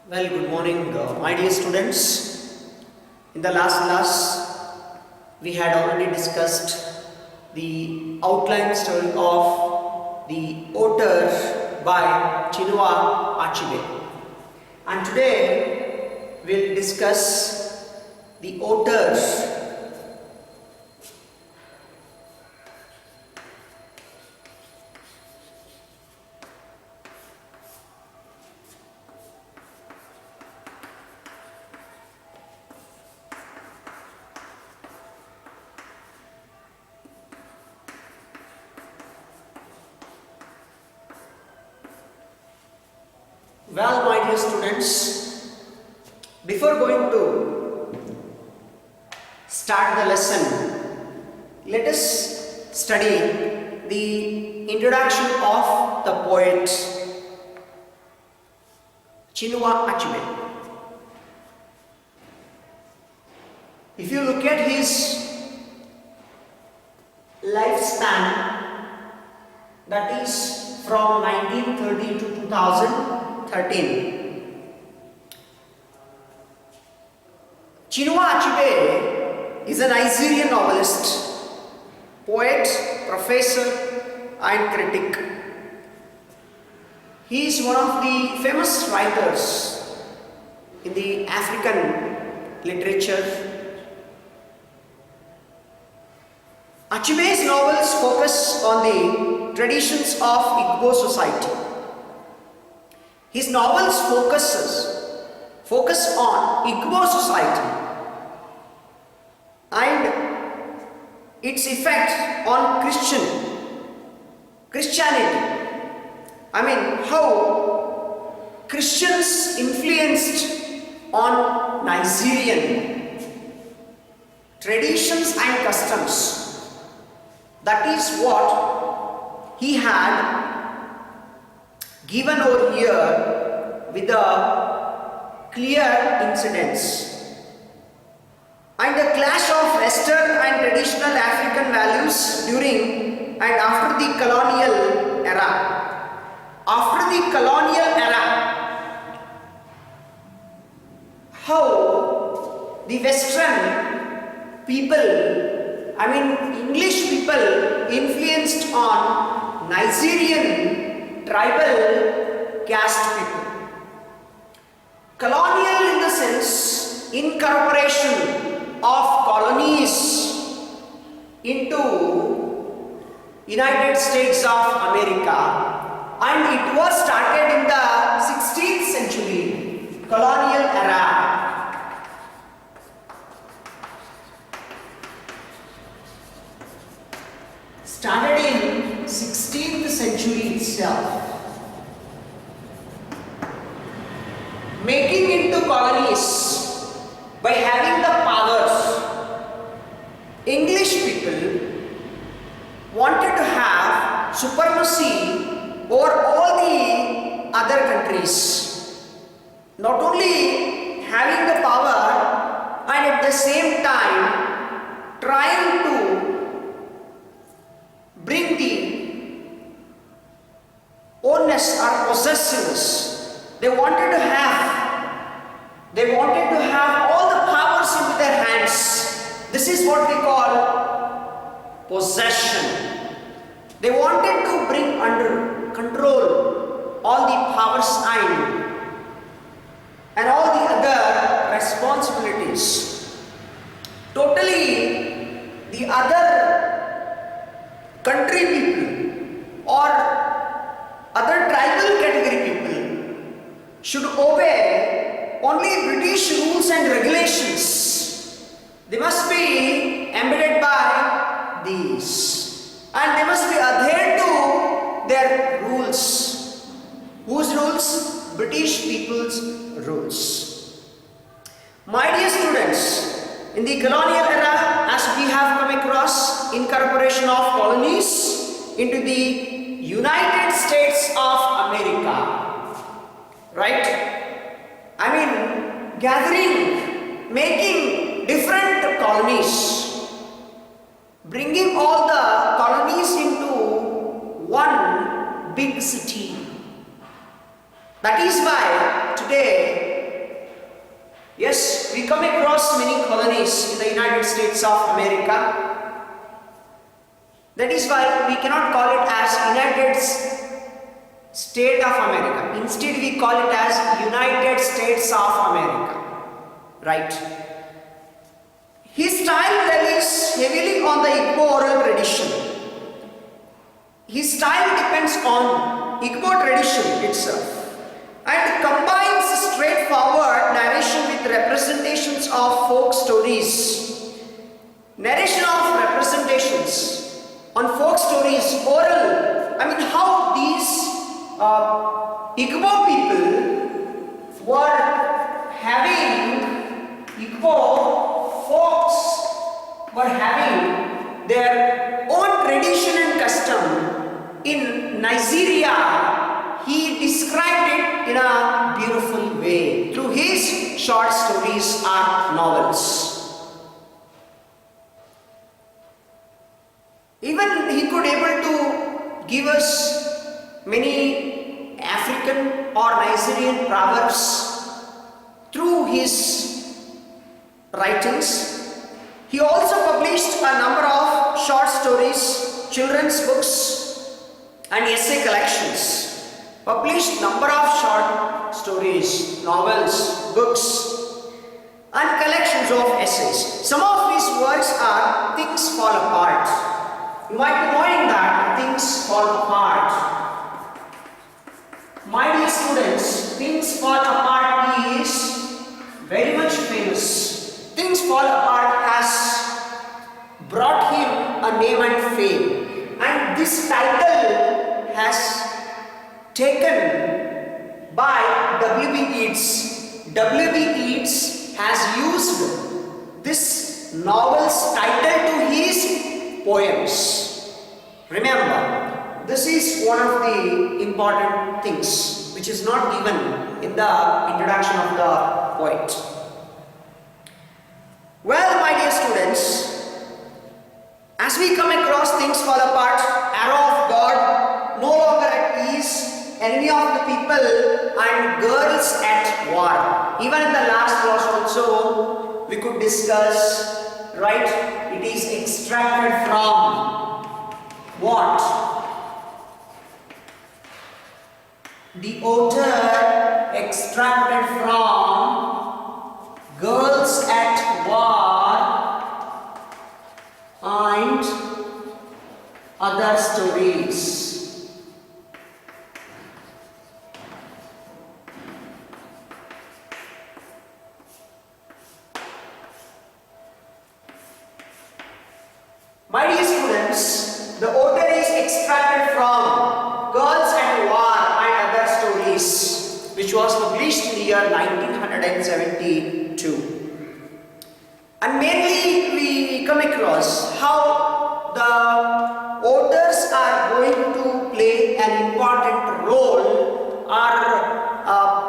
Well, good morning, my dear students. In the last class, we had already discussed the outline story of the VOTER by Chinua Achebe. And today, we'll discuss the VOTER. Well, my dear students, before going to start the lesson, let us study the introduction of the poet Chinua Achebe. If you look at his lifespan, that is from 1930 to 2013. Chinua Achebe is a Nigerian novelist, poet, professor and critic. He is one of the famous writers in the African literature. Achebe's novels focus on the traditions of Igbo society. His novels focus on Igbo society and its effect on Christianity. I mean, how Christians influenced on Nigerian traditions and customs. That is what he had given over here with the clear incidents. And the clash of Western and traditional African values during and after the colonial era. After the colonial era, how the Western people, English people influenced on Nigerian tribal caste people. Colonial in the sense, incorporation of colonies into United States of America, and it was started in the 16th century, colonial era. Started in 16th century itself, making into colonies by having the powers. English people wanted to have supremacy over all the other countries, not only having the power and at the same time trying to bring the ownness or possessiveness. They wanted to have all the powers into their hands. This is what we call possession. They wanted to bring under control all the powers and all the other responsibilities. Totally the other country people or other tribal category people should obey only British rules and regulations. They must be embedded by these, and they must be adhered to their rules. Whose rules? British people's rules. My dear students, in the colonial era, as we have come across incorporation of colonies into the United States of America, right? Making different colonies, bringing all the colonies into one big city. That is why today Yes, we come across many colonies in the United States of America. That is why we cannot call it as United States of America. Instead, we call it as United States of America. Right? His style relies heavily on the Igbo oral tradition. His style depends on Igbo tradition itself and combines straightforward narration with representations of folk stories. Narration of representations on folk stories, oral. I mean, how these Igbo people were having, Igbo folks were having their own tradition and custom in Nigeria. He described it in a beautiful way through his short stories or novels. Even he could able to give us many African or Nigerian proverbs through his writings. He also published a number of short stories, children's books and essay collections. Published number of short stories, novels, books and collections of essays. Some of his works are Things Fall Apart. You might be knowing that Things Fall Apart. My dear students, Things Fall Apart is very much famous. Things Fall Apart has brought him a name and fame, and this title has taken by W.B. Yeats. W.B. Yeats has used this novel's title to his poems. Remember, this is one of the important things which is not given in the introduction of the poet. Well, my dear students, as we come across Things Fall Apart, Arrow of God, No Longer at Ease, Enemy of the People and Girls at War. Even in the last class also we could discuss, right? It is extracted from what? The author extracted from Girls at War and Other Stories. My dear students, the author is extracted from Girls at War and Other Stories, which was published in the year 1972. And mainly we come across how the authors are going to play an important role, or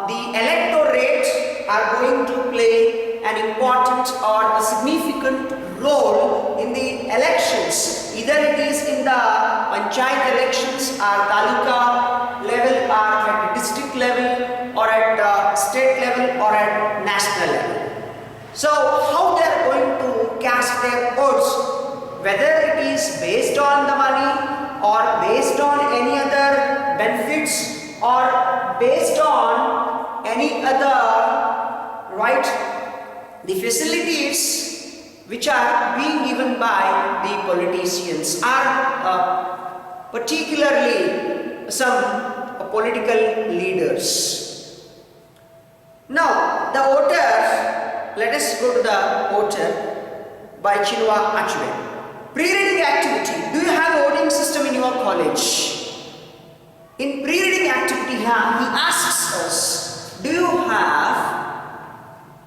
the electorate are going to play an important or a significant role in the elections. Either it is in the panchayat elections or taluka level or at district level or at state level or at national level. So how they are going to cast their votes, whether it is based on the money or based on any other benefits or based on any other, right, the facilities which are being given by the politicians are particularly some political leaders. Now the author, let us go to the author by Chinua Achebe. Pre-reading activity. Do you have voting system in your college? In pre-reading activity he asks us, do you have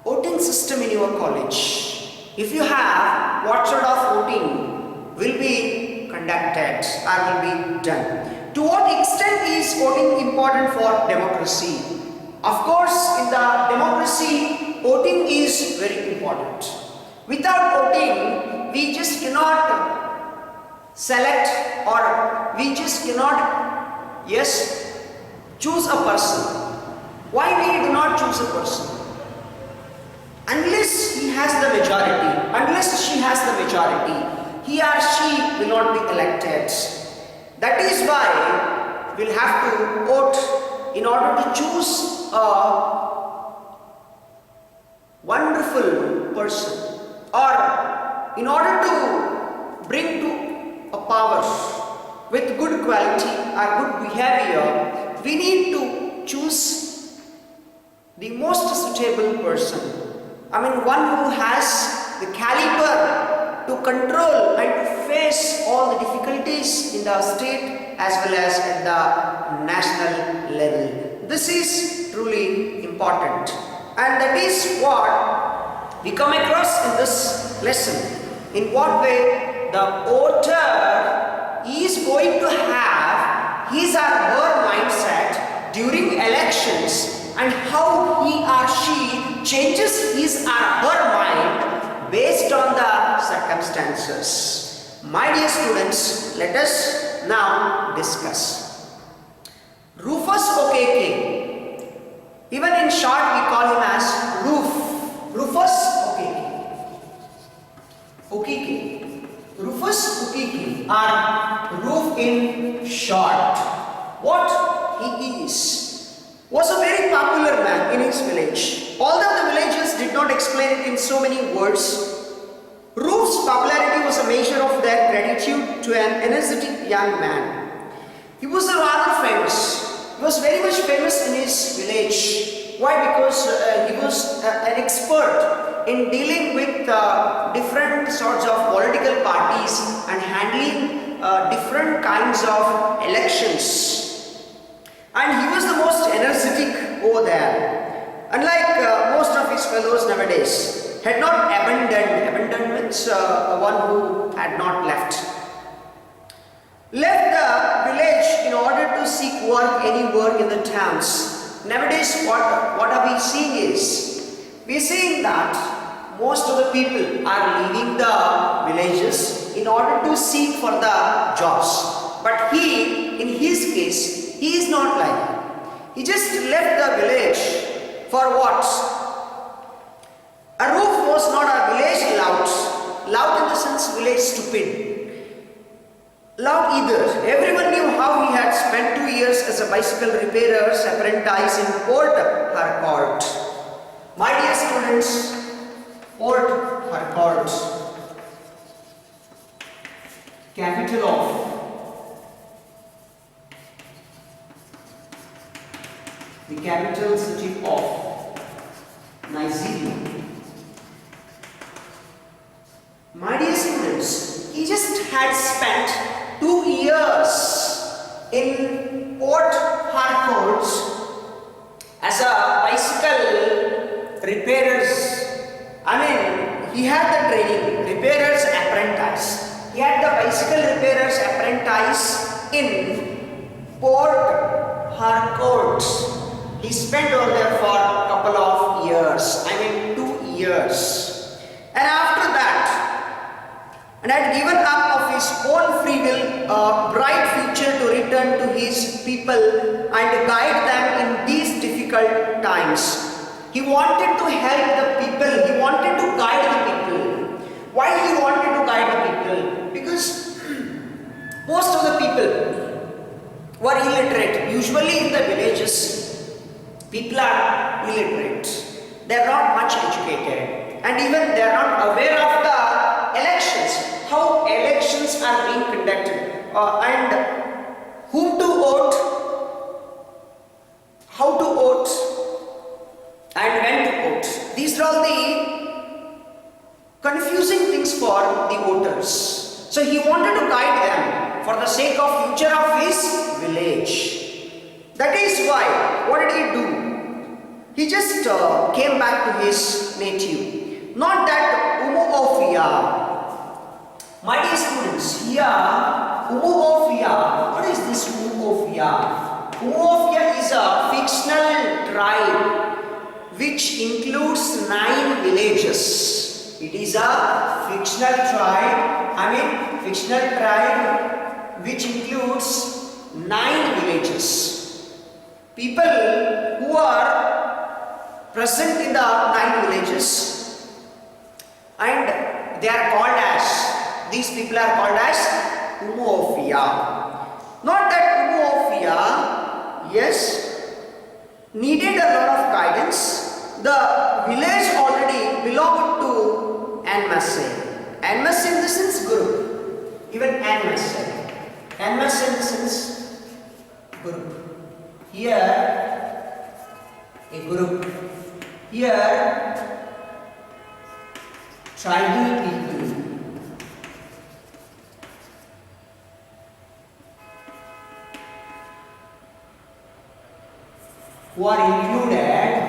voting system in your college? If you have, what sort of voting will be conducted or will be done? To what extent is voting important for democracy? Of course, in the democracy, voting is very important. Without voting, we just cannot select or we just cannot, choose a person. Why we do not choose a person? unless he has the majority, unless she has the majority, he or she will not be elected. That is why we'll have to vote in order to choose a wonderful person, or in order to bring to a power with good quality or good behavior, we need to choose the most suitable person. I mean, one who has the caliber to control and to face all the difficulties in the state as well as at the national level. This is truly important, and that is what we come across in this lesson. In what way the voter is going to have his or her mindset during elections, and how he or she changes his or her mind based on the circumstances. My dear students, let us now discuss. Rufus Okeke, even in short we call him as Rufus Okeke. Rufus Okeke, or Roof in short. What he is, was a very popular man in his village. Although the villagers did not explain it in so many words, Roof's popularity was a measure of their gratitude to an energetic young man. He was rather famous. He was very much famous in his village. Why? Because he was an expert in dealing with different sorts of political parties and handling different kinds of elections. And he was the most energetic over there. Unlike most of his fellows nowadays, had not abandoned means one who had not left the village in order to seek work, any work in the towns. Nowadays, what are we seeing is, we are seeing that most of the people are leaving the villages in order to seek for the jobs. But he, in his case, he is not like that. He just left the village for what? A Roof was not a village lout. Lout in the sense village stupid. Lout either. Everyone knew how he had spent 2 years as a bicycle repairer's apprentice in Port Harcourt. My dear students, Port Harcourt, capital of the capital city of Nigeria. My dear students, he just had spent 2 years in Port Harcourt as a bicycle repairer's. I mean, he had the training, repairer's apprentice. He had the bicycle repairer's apprentice in Port Harcourt. He spent over there for a couple of years, 2 years. And after that, and had given up of his own free will a bright future to return to his people and guide them in these difficult times. He wanted to help the people, he wanted to guide the people. Why he wanted to guide the people? Because most of the people were illiterate. Usually in the villages, people are illiterate. They are not much educated, and even they are not aware of the elections, how elections are being conducted, and whom to vote, how to vote, and when to vote. These are all the confusing things for the voters. So he wanted to guide them for the sake of future of his village. That is why, what did he do? He just came back to his native. Not that Umuofia. My dear students, here, Umuofia, what is this Umuofia? Umuofia is a fictional tribe which includes 9 villages. It is a fictional tribe, fictional tribe which includes 9 villages. People who are present in the 9 villages, and they are called as, these people are called as Umuofia. Not that Umuofia, yes, needed a lot of guidance. The village already belonged to Anmasse. Anmasse in the sense group. Even Anmasse. Anmasse in the sense group. Here a group. Here tribal people. Who are included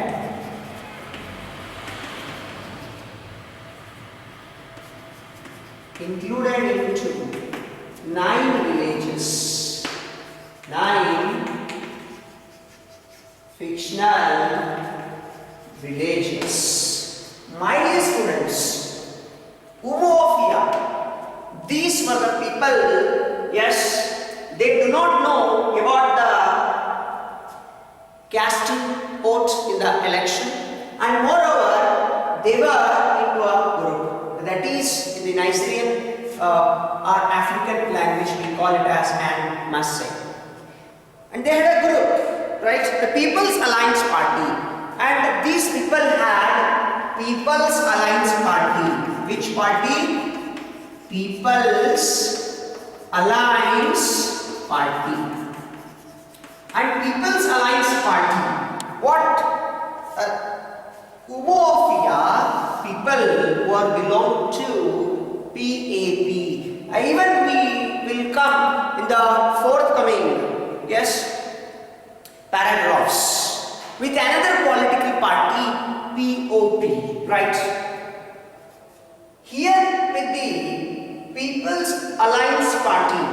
into 9 villages, 9 fictional villages. My dear students, Umuofia, these were the people, yes, they do not know about the casting vote in the election, and moreover they were into a group, that is in the Nigerian or African language we call it as Anmasse. And they had a group, right, the People's Alliance Party, and these people had People's Alliance Party. Which party? People's Alliance Party. And People's Alliance Party, what? Umuofia people who are belong to PAP. Even we will come in the forthcoming, yes, paragraphs with another political party, POP, right? Here with the People's Alliance Party,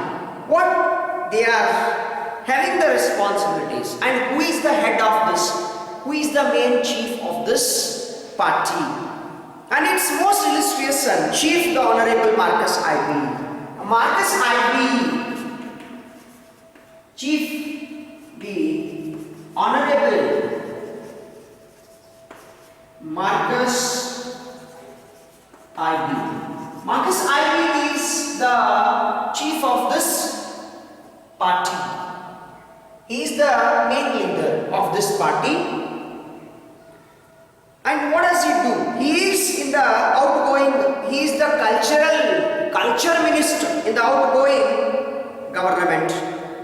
what they are having the responsibilities, and who is the head of this? Who is the main chief of this party? And its most illustrious son, Chief the Honorable Marcus Ivy. Marcus Ivy, Chief the Honorable Marcus Ivy. Marcus Ivy is the chief of this party. He is the main leader of this party. And what does he do? He is in the outgoing, he is the culture minister in the outgoing government,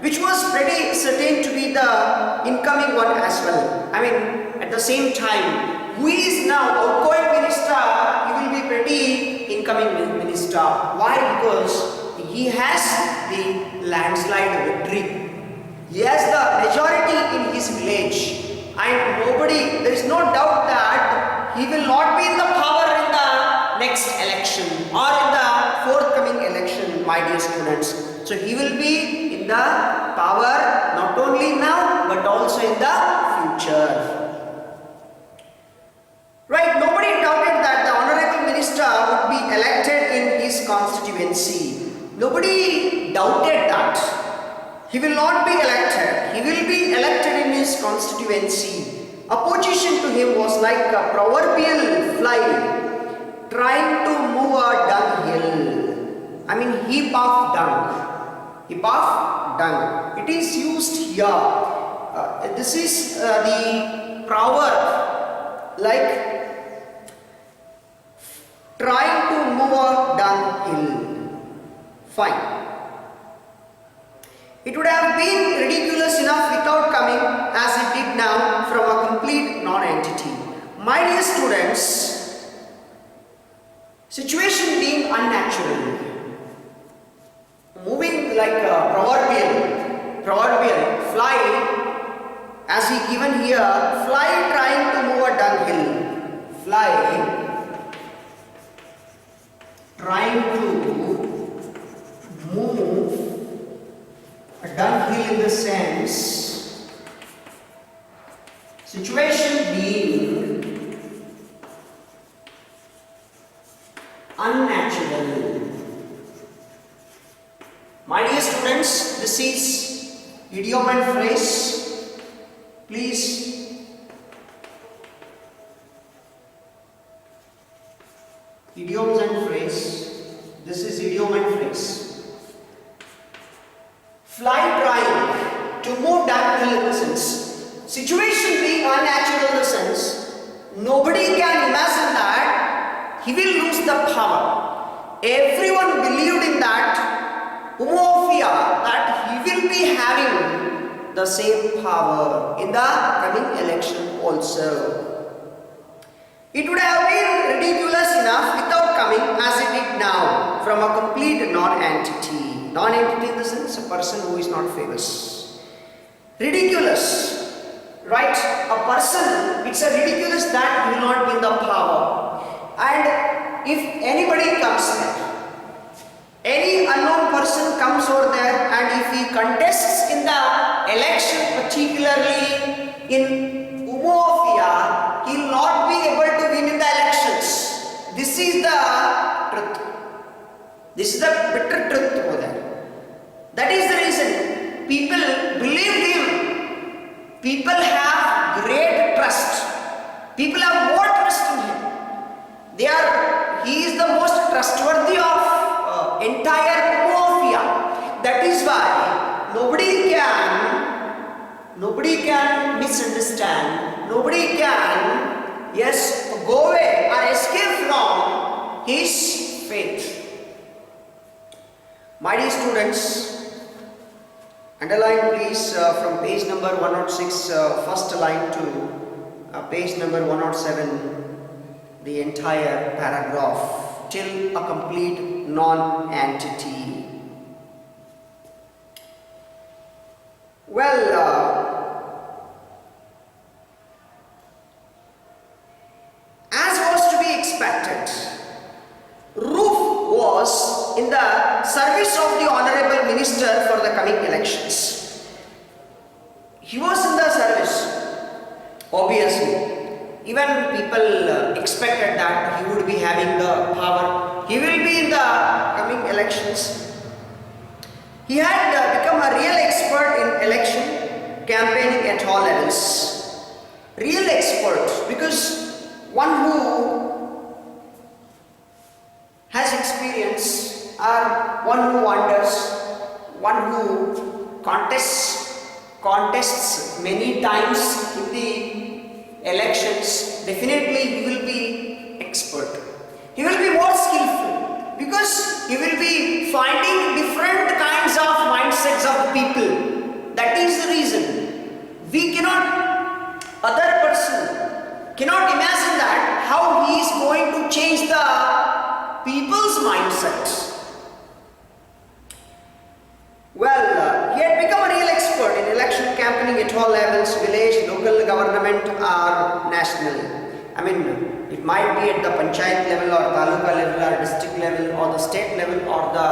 which was pretty certain to be the incoming one as well. I mean, at the same time, who is now outgoing minister, he will be pretty incoming minister. Why? Because he has the landslide victory. He has the majority in his village. And nobody, there is no doubt that he will not be in the power in the next election or in the forthcoming election, my dear students. So he will be in the power not only now but also in the future. Right, nobody doubted that the honorable minister would be elected in his constituency. Nobody doubted that. He will not be elected. He will be elected in his constituency. Opposition to him was like a proverbial fly trying to move a dunghill. I mean, heap of dung. Heap of dung. It is used here. This is the proverb, like trying to move a dunghill. Fine. It would have been ridiculous enough without coming as it did now from a complete non-entity. My dear students, situation being unnatural, moving like a proverbial fly, as he given here, fly trying to move a dunghill, fly trying to move a dunghill in the sense, situation being unnatural. My dear students, this is idiom and phrase. Please Idioms and phrase. This is idiom and phrase. Fly trying to move downhill in the sense. Situation being unnatural in the sense, nobody can imagine that he will lose the power. Everyone believed in that homophia, that he will be having the same power in the coming election also. It would have been ridiculous enough without coming as it did now from a complete non-entity. Non-entity in the sense a person who is not famous. Ridiculous, right? A person, it's a ridiculous that he will not be in the power. And if anybody comes there, any unknown person comes over there, and if he contests in the election, particularly in homophia, he will not be able to win in the elections. This is the truth. This is the bitter truth over there. That is the reason people believed him. People have great trust. People have more trust in him. He is the most trustworthy of entire homophia. That is why nobody can misunderstand. Nobody can, go away or escape from his faith. My dear students, underline please from page number 106, first line to page number 107, the entire paragraph till a complete non-entity. As was to be expected, Roof was in the service of the Honorable Minister for the coming elections. He was in the service, obviously. Even people expected that he would be having the power. He will be in the coming elections. He had become a real expert in election campaigning at all levels. Real expert, because one who has experience, or one who wonders, one who contests many times in the elections, definitely he will be expert. He will be more skillful because he will be finding different kinds of mindsets of people. That is the reason we cannot, other person cannot imagine that how he is going to change the people's mindset. He had become a real expert in election campaigning at all levels, village, local government or national. I mean, it might be at the panchayat level or taluka level or district level or the state level or the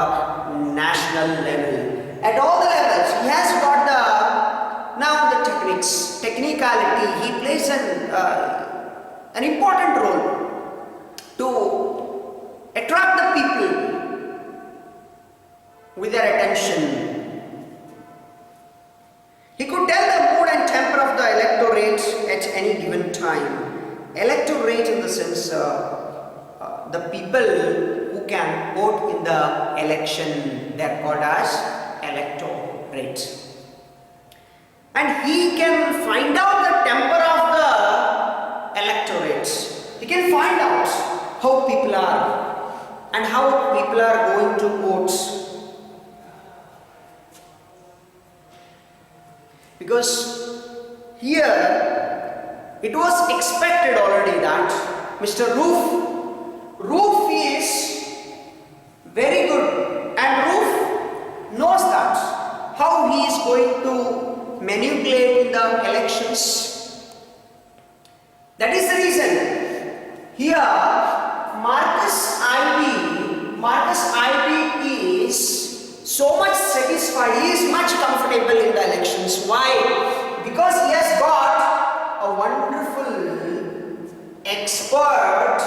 national level. At all the levels, he has got the techniques, technicality. He plays an important role to attract the people with their attention. He could tell the mood and temper of the electorate at any given time. Electorate in the sense the people who can vote in the election, they are called as electorate. And he can find out the temper of the electorate. He can find out how people are and how people are going to vote. Because here it was expected already that Mr. Roof is very good, and Roof knows that how he is going to manipulate in the elections. That is the reason here Marcus IB is so much satisfied, he is much comfortable in the elections. Why? Because he has got a wonderful expert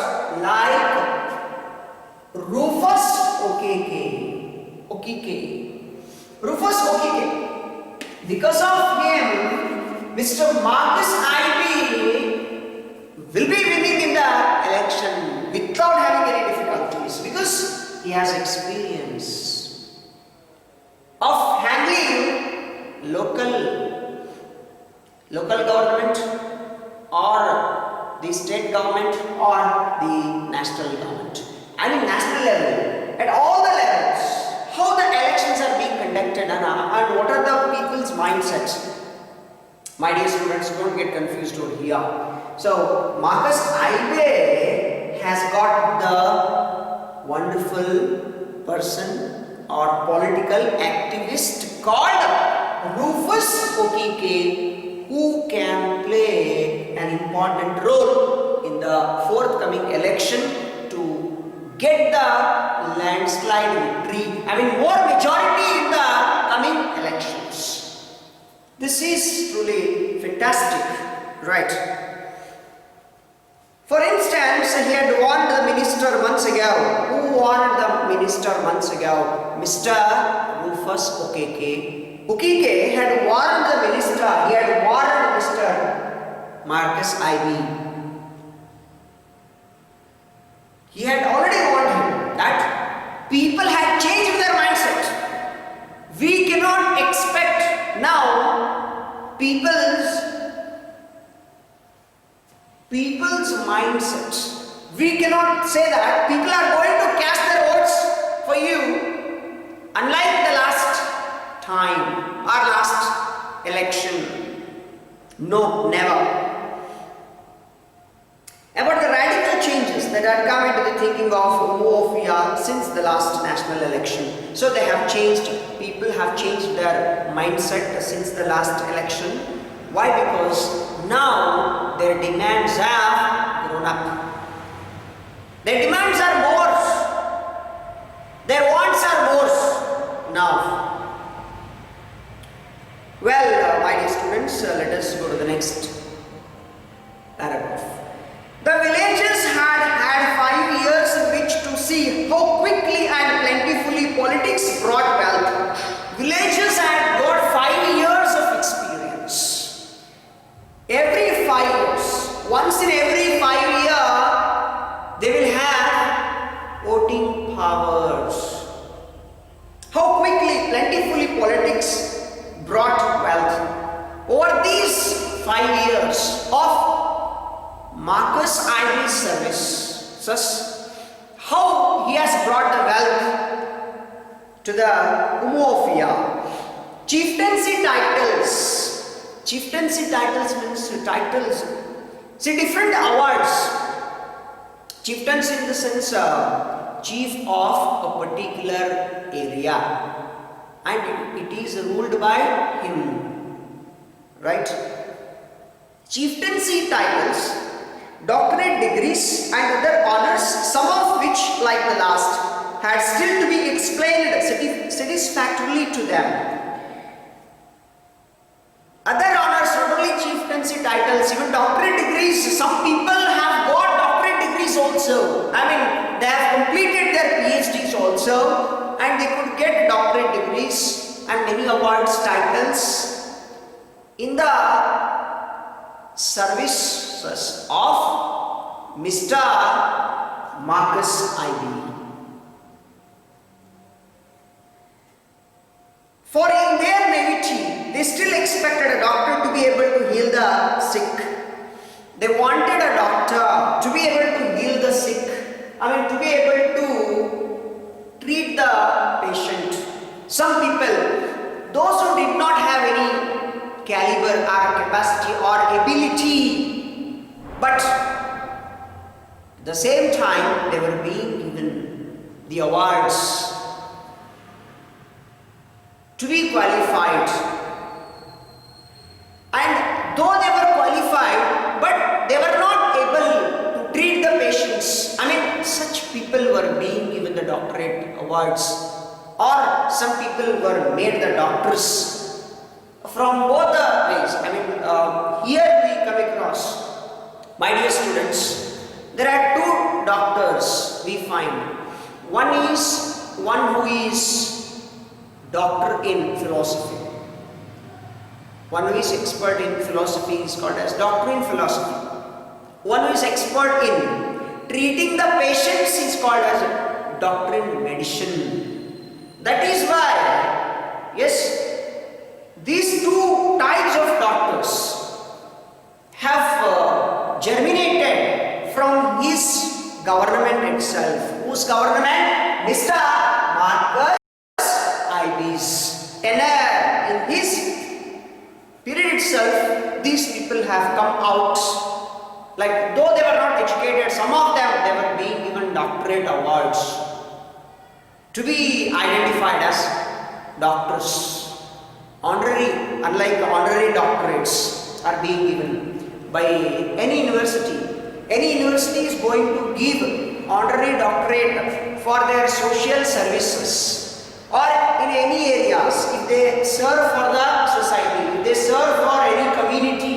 like Rufus Okeke. Rufus Okeke. Because of him, Mr. Marcus IB will be winning in the election without having any difficulty. he has experience of handling local government or the state government or the national government. I mean national level, at all the levels, how the elections are being conducted and what are the people's mindsets. My dear students, don't get confused over here. So Marcus Achebe has got the wonderful person or political activist called Rufus Okike, who can play an important role in the forthcoming election to get the landslide victory, I mean more majority in the coming elections. This is truly fantastic, right? For instance, he had warned the minister months ago. Who warned the minister months ago? Mr. Rufus Okike. Okike had warned the minister. He had warned Mr. Marcus Achebe. He had already warned him that people had changed their mindset. We cannot expect now people's mindset. We cannot say that people are going to cast their votes for you unlike the last time or last election. No, never. About the radical changes that had come into the thinking of Umuofia since the last national election. So they have changed, people have changed their mindset since the last election. Why? Because now their demands have grown up. Their demands are more. Their wants are more now. Well, my dear students, let us go to the next paragraph. The villagers had 5 years in which to see how quickly and plentifully politics brought wealth. Villagers had got 5 years of experience. Every 5 years, once in every 5 years, they will have voting powers. How quickly, plentifully politics brought wealth. Over these 5 years of Marcus Achebe's services, how he has brought the wealth to the Umuofia. Chieftaincy titles. Chieftaincy titles means titles. See, different awards. Chieftaincy in the sense chief of a particular area, and it is ruled by him, right? Chieftaincy titles, doctorate degrees and other honors, some of which, like the last, had still to be explained satisfactorily to them. Other honors, not only chieftaincy titles, even doctorate degrees. Some people have got doctorate degrees also. I mean, they have completed their PhDs also, and they could get doctorate degrees and many awards, titles in the services of Mr. Marcus Achebe. For in their naivety, they still expected a doctor to be able to heal the sick. They wanted a doctor to be able to heal the sick. I mean, to be able to treat the patient. Some people, those who did not have any caliber or capacity or ability, but at the same time they were being given the awards to be qualified. And though they were qualified, but they were not able to treat the patients. I mean, such people were being given the doctorate awards, or some people were made the doctors from both the ways. I mean, here we come across, my dear students, there are two doctors we find. One who is doctor in philosophy. One who is expert in philosophy is called as doctor in philosophy. One who is expert in treating the patients is called as doctrine medicine. That is why, yes, these two types of doctors have germinated from his government itself. Whose government? Mr. Marcus Ibe's tenure. In his period itself, these people have come out. Like, though they were not educated, some of them, they were being given doctorate awards to be identified as doctors. Honorary, unlike honorary doctorates are being given by any university. Any university is going to give honorary doctorate for their social services or in any areas. If they serve for the society, if they serve for any community,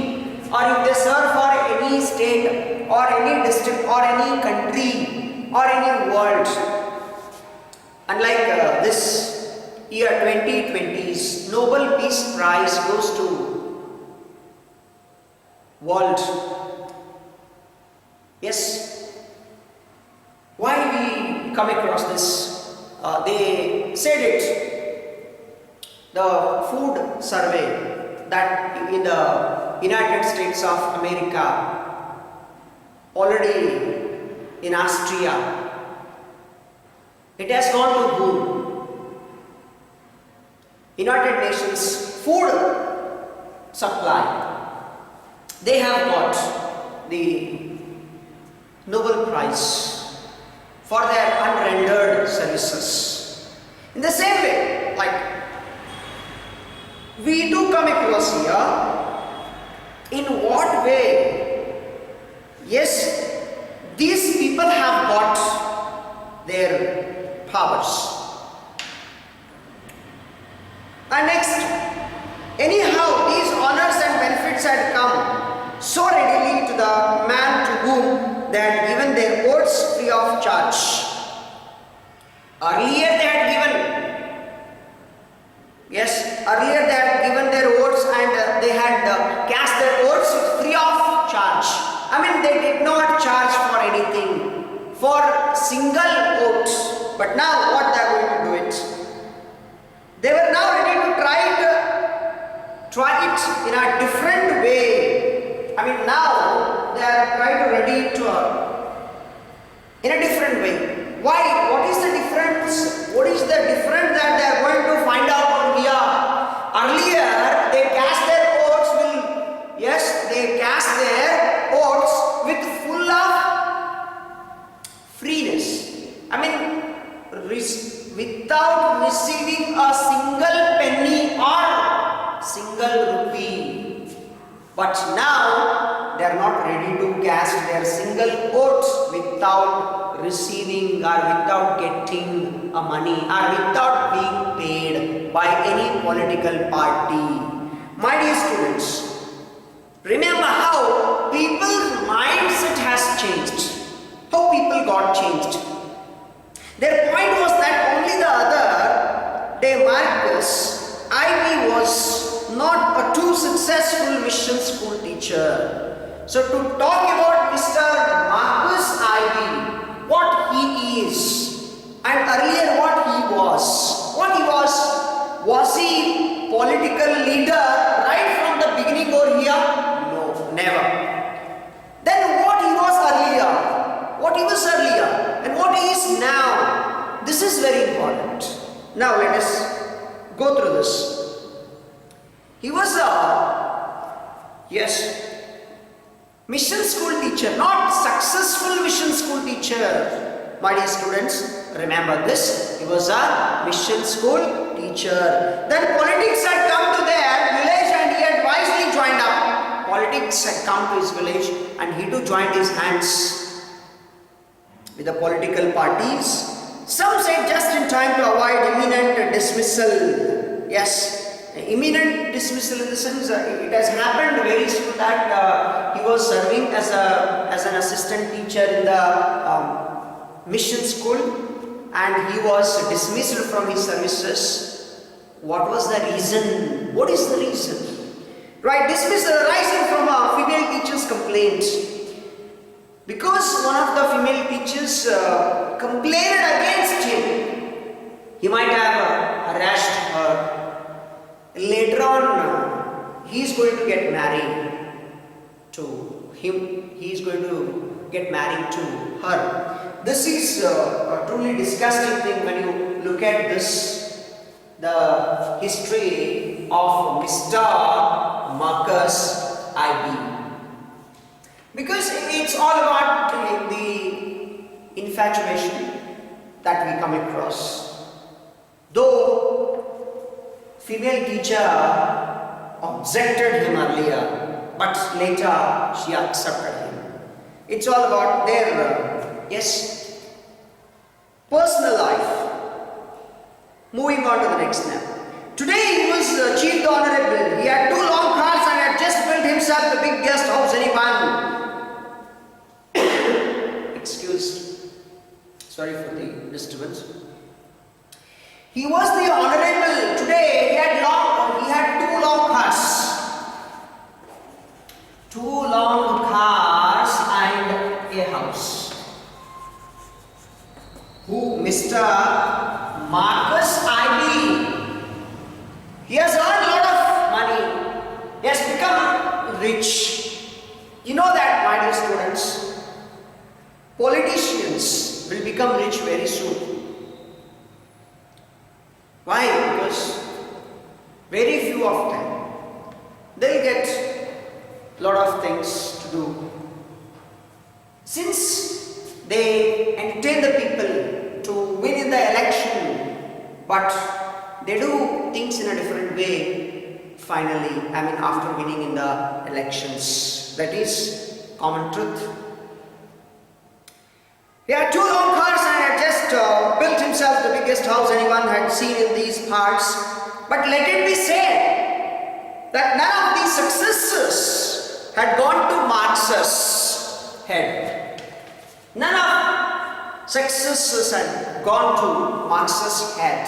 or if they serve for any state or any district or any country or any world. Unlike this year 2020's Nobel Peace Prize goes to world. Yes. Why we come across this? They said it. The food survey that in the United States of America, already in Austria, it has gone to boom. United Nations food supply, they have got the Nobel Prize for their unrendered services. In the same way, like we do come across here, in what way, yes, these people have got their powers. And next, anyhow, these honors and benefits had come so readily to the man to whom they had given their votes free of charge. Earlier they had given their votes and they had cast their votes free of charge. I mean, they did not charge for anything, for single vote. But now what they are going to do it? They were now ready to try it in a different way. I mean, now they are ready to in a different way. Why? What is the difference? What is the difference that they are going to find out over here? Earlier, they cast their votes with full of freeness. I mean, without receiving a single penny or single rupee. But now they are not ready to cast their single votes without receiving or without getting a money or without being paid by any political party. My dear students, remember how people's mindset has changed, how people got changed. Their point was that only the other day Marcus Ivy was not a too successful mission school teacher. So to talk about Mr. Marcus Ivy, what he is, and earlier what he was he political leader right from the beginning over here? No, never. Then what he was earlier, and what he is now, this is very important. Now let us go through this. He was a, mission school teacher, not successful mission school teacher. My dear students, remember this. He was a mission school teacher. Then politics had come to their village and he had wisely joined up. Politics had come to his village and he too joined his hands with the political parties. Some said just in time to avoid imminent dismissal. Yes, imminent dismissal in the sense it has happened very soon that he was serving as an assistant teacher in the mission school and he was dismissed from his services. What was the reason? What is the reason? Right, dismissal arising from a female teacher's complaint. Because one of the female teachers complained against him. He might have harassed her. Later on, he is going to get married to him. He is going to get married to her. This is a truly disgusting thing when you look at this, the history of Mr. Marcus Ivy. Because it's all about the infatuation that we come across. Though female teacher objected him earlier, but later she accepted him. It's all about their, personal life. Moving on to the next step. Today he was Chief Honorable. He had 2 long cars and had just built himself the big guest house anyone. Sorry for the disturbance. He was the honorable. Today he had 2 long cars. 2 long cars and a house. Who? Mr. Marcus Ivy. He has earned a lot of money. He has become rich. You know that, my dear students, politicians will become rich very soon. Why? Because very few of them, they'll get a lot of things to do. Since they entertain the people to win in the election, but they do things in a different way finally, after winning in the elections. That is common truth. He had 2 long cars and had just built himself the biggest house anyone had seen in these parts. But let it be said that none of these successes had gone to Marx's head. None of successes had gone to Marx's head.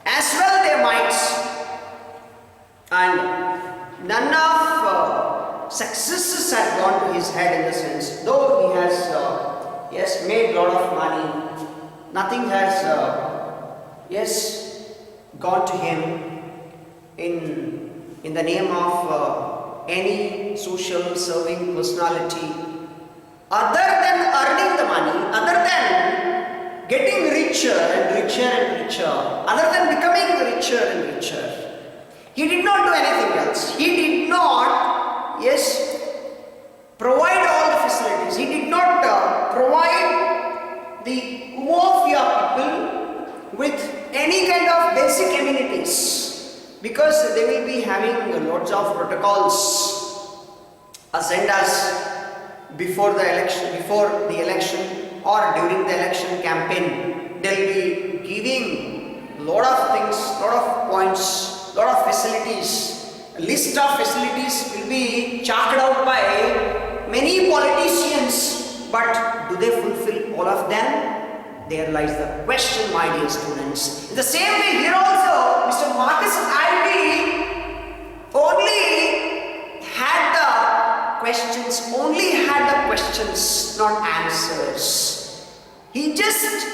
As well they might. And none of successes had gone to his head in the sense, though he has made a lot of money, nothing has gone to him in the name of any social serving personality, other than earning the money, other than getting richer and richer and richer, other than becoming richer and richer. He did not do anything else. He did not, provide all the facilities. He did not provide the Umofia people with any kind of basic amenities, because they will be having lots of protocols, agendas before the election or during the election campaign. They'll be giving lot of things, lot of points, lot of facilities. A list of facilities will be chalked out by many politicians, but do they fulfill all of them? There lies the question, my dear students. In the same way, here also, Mr. Marcus Ivy only had the questions, not answers. He just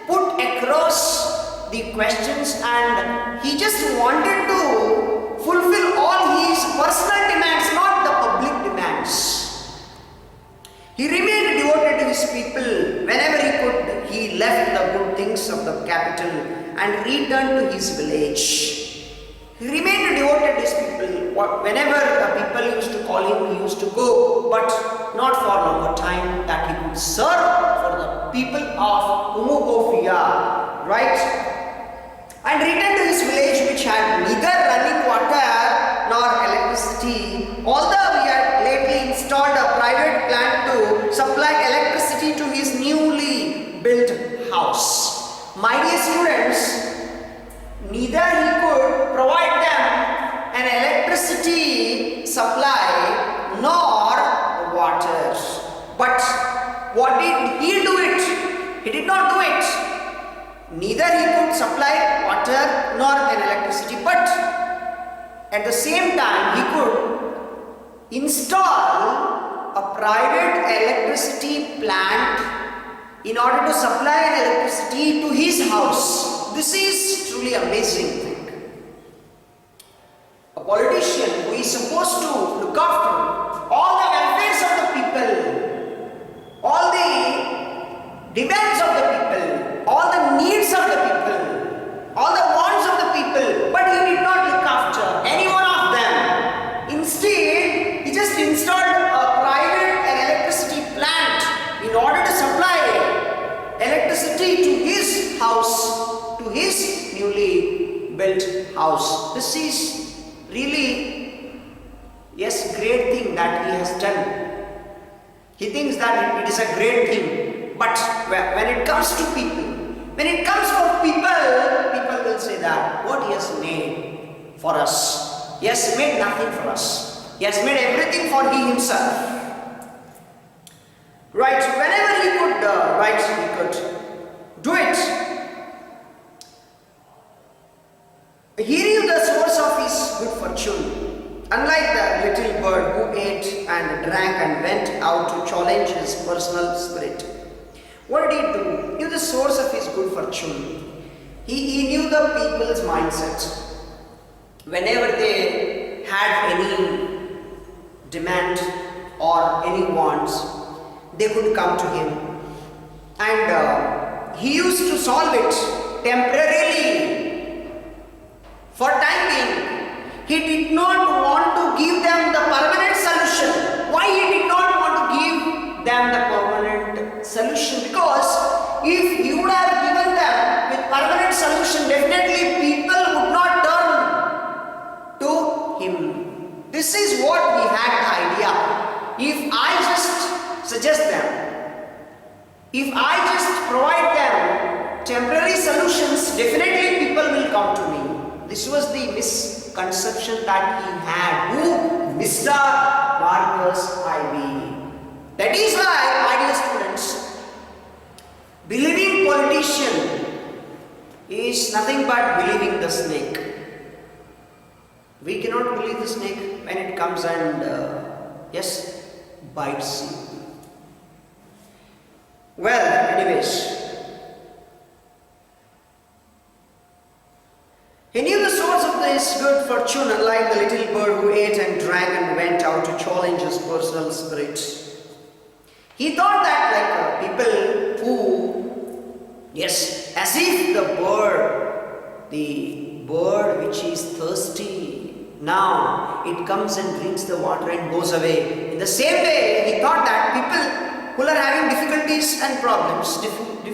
put across the questions and he just wanted to fulfill all his personal demands, not the public demands. He remained devoted to his people. Whenever he could, he left the good things of the capital and returned to his village. He remained devoted to his people. Whenever the people used to call him, he used to go, but not for a longer time, that he could serve for the people of Umukofia, right? And returned to his village, which had neither running water nor electricity, although he had lately installed a private plant to supply electricity to his newly built house. My dear students, neither he could provide them an electricity supply nor water. But what did he do it? He did not do it. Neither he could supply water nor an electricity, but at the same time he could install a private electricity plant in order to supply an electricity to his house. This is truly amazing thing. A politician who is supposed to look after all the welfares of the people, all the demands of the people, all the needs of the people, all the wants of the people, but he did not look after any one of them. Instead, he just installed a private electricity plant in order to supply electricity to his house, to his newly built house. This is really, yes, great thing that he has done. He thinks that it is a great thing, but when it comes to people, when it comes for people, people will say that what he has made for us. He has made nothing for us. He has made everything for he himself. Right, whenever he could he could do it. He knew the source of his good fortune. Unlike the little bird who ate and drank and went out to challenge his personal spirit. What did he do? He knew the source of his good fortune. He knew the people's mindset. Whenever they had any demand or any wants, they could come to him. And he used to solve it temporarily. For time being, he did not want to give them the permanent solution. Why he did not want to give them the permanent solution? Because if he would have given them with permanent solution, definitely people would not turn to him. This is what he had the idea. If I just suggest them, if I just provide them temporary solutions, definitely people will come to me. This was the misconception that he had. Who? Mr. Marcus Achebe. That is why, my dear students, believing politician is nothing but believing the snake. We cannot believe the snake when it comes and yes, bites you. Well, anyways, he knew the source of this good fortune, unlike the little bird who ate and drank and went out to challenge his personal spirit. He thought that like people who, yes, as if the bird which is thirsty, now it comes and drinks the water and goes away. In the same way, he thought that people who are having difficulties and problems,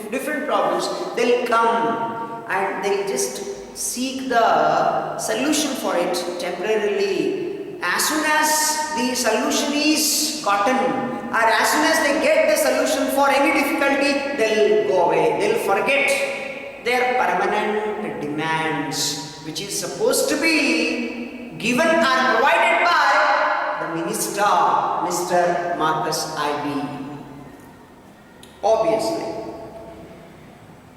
different problems, they'll come and they'll just seek the solution for it temporarily. As soon as the solution is gotten, or as soon as they get the solution for any difficulty, they'll go away. They'll forget their permanent demands, which is supposed to be given and provided by the minister, Mr. Marcus Achebe. Obviously,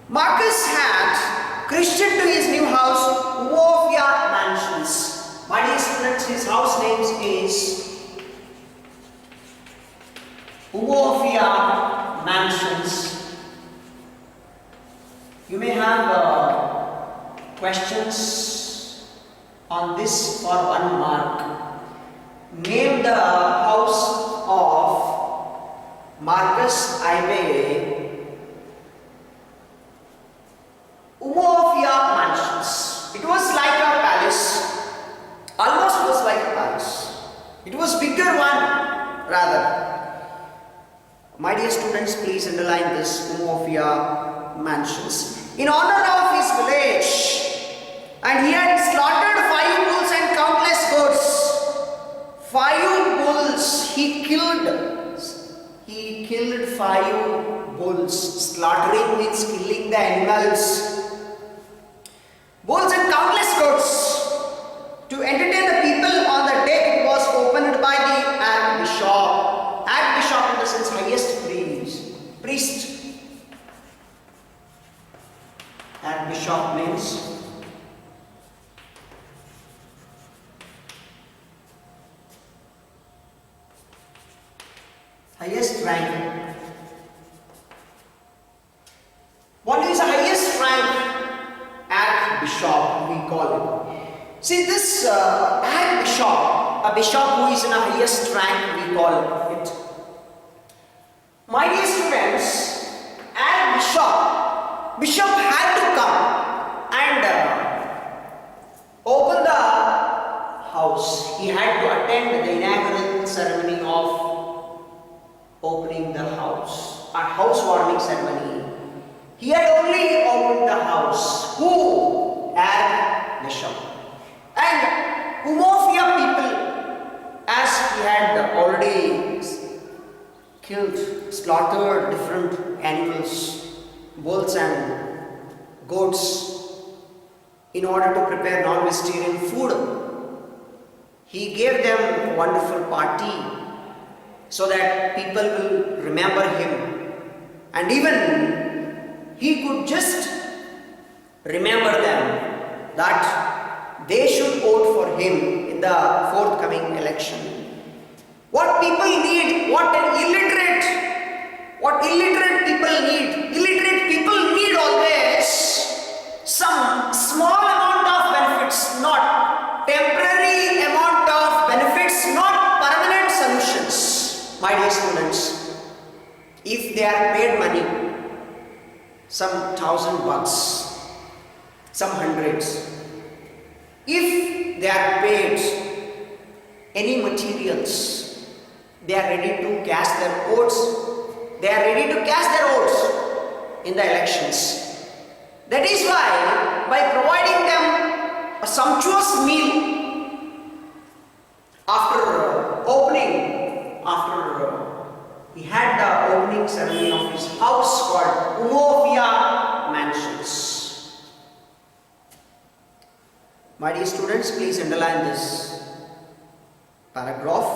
Marcus had christened to his new house Uofia Mansions. My dear students, his house name is Uofia Mansions. You may have questions on this for 1 mark. Name the house of Marcus Achebe, Uofia Mansions. It was like a palace, almost was like a palace. It was bigger one rather. My dear students, please underline this, Uofia Mansions. In honor of his village, and he had slaughtered 5 bulls and countless goats. 5 bulls, he killed 5 bulls. Slaughtering means killing the animals. Bulls and countless goats to entertain the people on the day it was opened by the archbishop. Archbishop in the sense highest priest. Archbishop means Highest rank. What is the highest rank? Archbishop, we call it. See this archbishop, a bishop who is in the highest rank, we call it. My dear students, bishop had to come and open the house. He had to attend the inaugural ceremony of opening the house, a housewarming ceremony. He had only opened the house. Who? Archbishop. And Umofia people, as he had already killed, slaughtered different animals, bulls and goats, in order to prepare non-vegetarian food. He gave them a wonderful party so that people will remember him, and even he could just remember them that they should vote for him in the forthcoming election. What people need, what illiterate people need. Illiterate people need always some small amount of benefits, not temporary amount of benefits, not permanent solutions. My dear students, if they are paid money, some $1,000, some hundreds, if they are paid any materials, they are ready to cast their votes. They are ready to cast their votes in the elections. That is why, by providing them a sumptuous meal after he had the opening ceremony of his house called Umofia Mansions. My dear students, please underline this paragraph.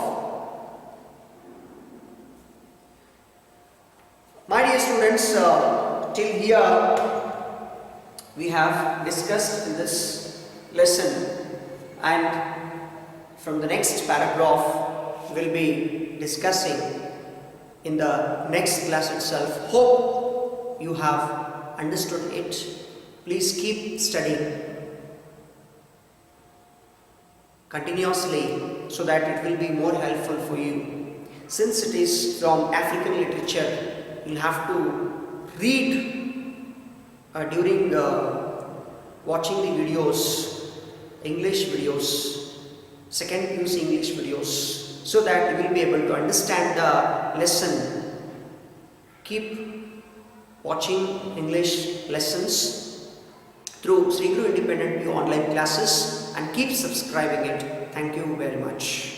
My dear students, till here we have discussed in this lesson, and from the next paragraph we'll be discussing in the next class itself. Hope you have understood it. Please keep studying continuously so that it will be more helpful for you. Since it is from African literature, you'll have to read during watching the videos, English videos, second PUC English videos, so that you will be able to understand the lesson. Keep watching English lessons through Sri Guru Independent View online classes and keep subscribing it. Thank you very much.